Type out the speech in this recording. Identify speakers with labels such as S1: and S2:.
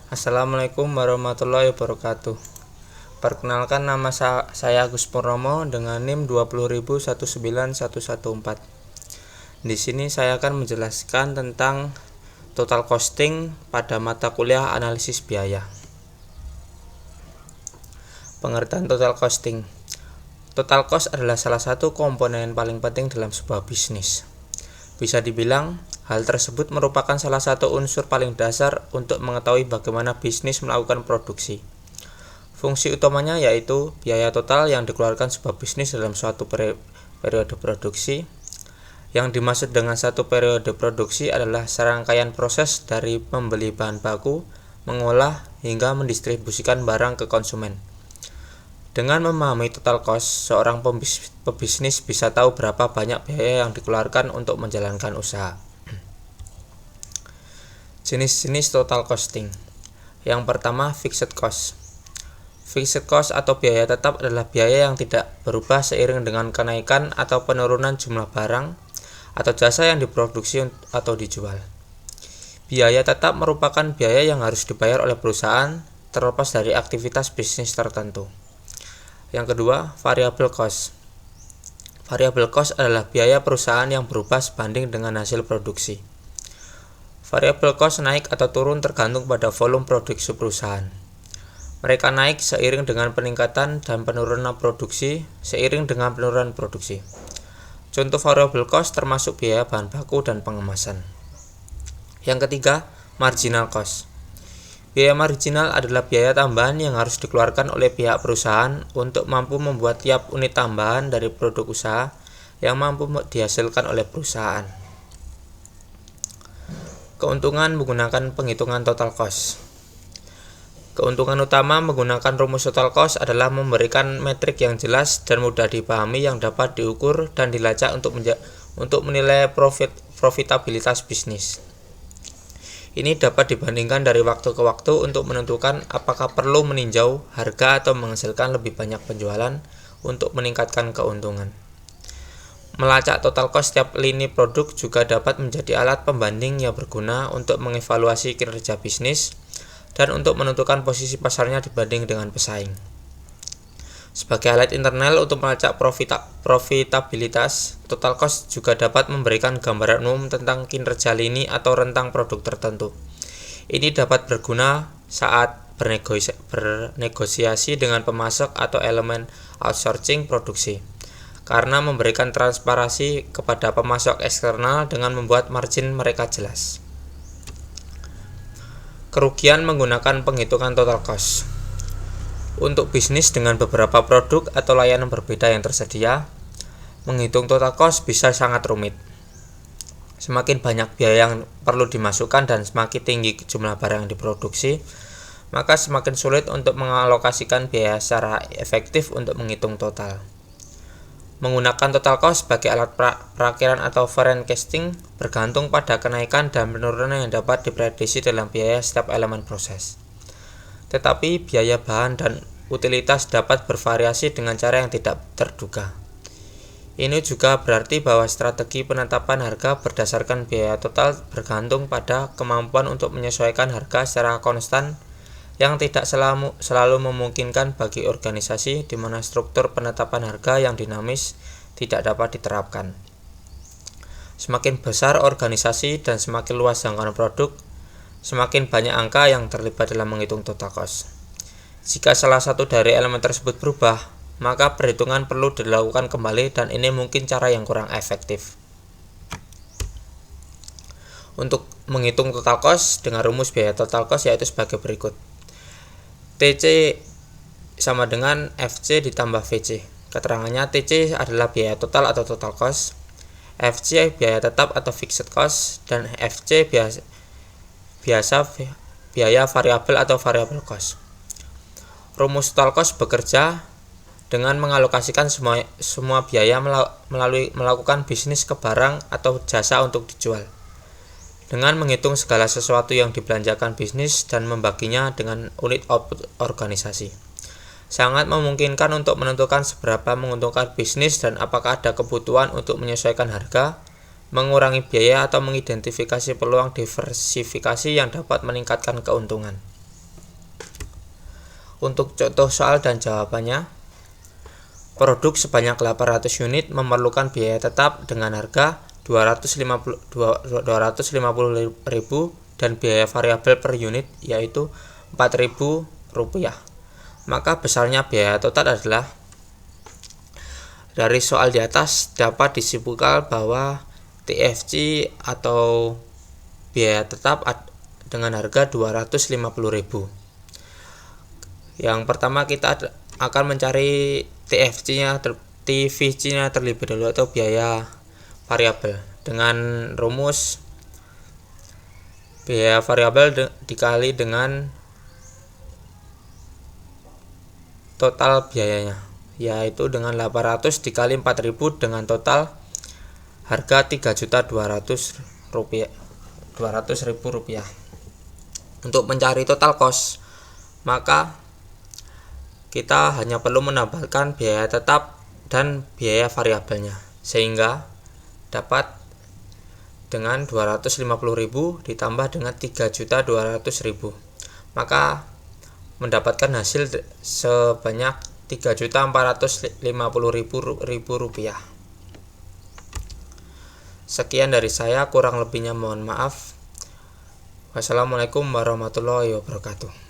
S1: Assalamualaikum warahmatullahi wabarakatuh. Perkenalkan, nama saya Agus Purnomo dengan NIM 200019114. Di sini saya akan menjelaskan tentang total costing pada mata kuliah analisis biaya. Pengertian total costing. Total cost adalah salah satu komponen paling penting dalam sebuah bisnis. Bisa dibilang, hal tersebut merupakan salah satu unsur paling dasar untuk mengetahui bagaimana bisnis melakukan produksi. Fungsi utamanya yaitu biaya total yang dikeluarkan sebuah bisnis dalam suatu periode produksi. Yang dimaksud dengan satu periode produksi adalah serangkaian proses dari membeli bahan baku, mengolah, hingga mendistribusikan barang ke konsumen. Dengan memahami total cost, seorang pebisnis bisa tahu berapa banyak biaya yang dikeluarkan untuk menjalankan usaha. Jenis-jenis total costing. Yang pertama, fixed cost. Fixed cost atau biaya tetap adalah biaya yang tidak berubah seiring dengan kenaikan atau penurunan jumlah barang atau jasa yang diproduksi atau dijual. Biaya tetap merupakan biaya yang harus dibayar oleh perusahaan terlepas dari aktivitas bisnis tertentu. Yang kedua, variable cost. Variable cost adalah biaya perusahaan yang berubah sebanding dengan hasil produksi. Variable cost naik atau turun tergantung pada volume produksi perusahaan. Mereka naik seiring dengan peningkatan dan penurunan produksi seiring dengan penurunan produksi. Contoh variable cost termasuk biaya bahan baku dan pengemasan. Yang ketiga, marginal cost. Biaya marginal adalah biaya tambahan yang harus dikeluarkan oleh pihak perusahaan untuk mampu membuat tiap unit tambahan dari produk usaha yang mampu dihasilkan oleh perusahaan. Keuntungan menggunakan penghitungan total cost. Keuntungan utama menggunakan rumus total cost adalah memberikan metrik yang jelas dan mudah dipahami yang dapat diukur dan dilacak untuk menilai profitabilitas bisnis. Ini dapat dibandingkan dari waktu ke waktu untuk menentukan apakah perlu meninjau harga atau menghasilkan lebih banyak penjualan untuk meningkatkan keuntungan. Melacak total cost setiap lini produk juga dapat menjadi alat pembanding yang berguna untuk mengevaluasi kinerja bisnis dan untuk menentukan posisi pasarnya dibanding dengan pesaing. Sebagai alat internal untuk melacak profitabilitas, total cost juga dapat memberikan gambaran umum tentang kinerja lini atau rentang produk tertentu. Ini dapat berguna saat bernegosiasi dengan pemasok atau elemen outsourcing produksi, karena memberikan transparansi kepada pemasok eksternal dengan membuat margin mereka jelas. Kerugian menggunakan penghitungan total cost. Untuk bisnis dengan beberapa produk atau layanan berbeda yang tersedia, menghitung total cost bisa sangat rumit. Semakin banyak biaya yang perlu dimasukkan dan semakin tinggi jumlah barang yang diproduksi, maka semakin sulit untuk mengalokasikan biaya secara efektif untuk menghitung total. Menggunakan total cost sebagai alat perakiran atau forecasting bergantung pada kenaikan dan penurunan yang dapat diprediksi dalam biaya setiap elemen proses. Tetapi biaya bahan dan utilitas dapat bervariasi dengan cara yang tidak terduga. Ini juga berarti bahwa strategi penetapan harga berdasarkan biaya total bergantung pada kemampuan untuk menyesuaikan harga secara konstan yang tidak selalu memungkinkan bagi organisasi di mana struktur penetapan harga yang dinamis tidak dapat diterapkan. Semakin besar organisasi dan semakin luas jangkauan produk, semakin banyak angka yang terlibat dalam menghitung total cost. Jika salah satu dari elemen tersebut berubah, maka perhitungan perlu dilakukan kembali dan ini mungkin cara yang kurang efektif. Untuk menghitung total cost dengan rumus biaya total cost yaitu sebagai berikut. TC sama dengan FC ditambah VC. Keterangannya, TC adalah biaya total atau total cost, FC biaya tetap atau fixed cost, dan FC biasa biaya variabel atau variable cost. Rumus total cost bekerja dengan mengalokasikan semua biaya melalui melakukan bisnis ke barang atau jasa untuk dijual. Dengan menghitung segala sesuatu yang dibelanjakan bisnis dan membaginya dengan unit output organisasi. Sangat memungkinkan untuk menentukan seberapa menguntungkan bisnis dan apakah ada kebutuhan untuk menyesuaikan harga, mengurangi biaya atau mengidentifikasi peluang diversifikasi yang dapat meningkatkan keuntungan. Untuk contoh soal dan jawabannya, produk sebanyak 800 unit memerlukan biaya tetap dengan harga 250.000 dan biaya variabel per unit yaitu Rp4.000. Maka besarnya biaya total adalah. Dari soal di atas dapat disimpulkan bahwa TFC atau biaya tetap dengan harga 250.000. Yang pertama kita akan mencari TVC-nya terlebih dahulu atau biaya variabel dengan rumus biaya variabel dikali dengan total biayanya, yaitu dengan 800 dikali 4.000 dengan total harga Rp200.000. Untuk mencari total cost, maka kita hanya perlu menambahkan biaya tetap dan biaya variabelnya, sehingga dapat dengan 250.000 ditambah dengan 3.200.000, maka mendapatkan hasil sebanyak Rp3.450.000. Sekian dari saya, kurang lebihnya mohon maaf. Wassalamualaikum warahmatullahi wabarakatuh.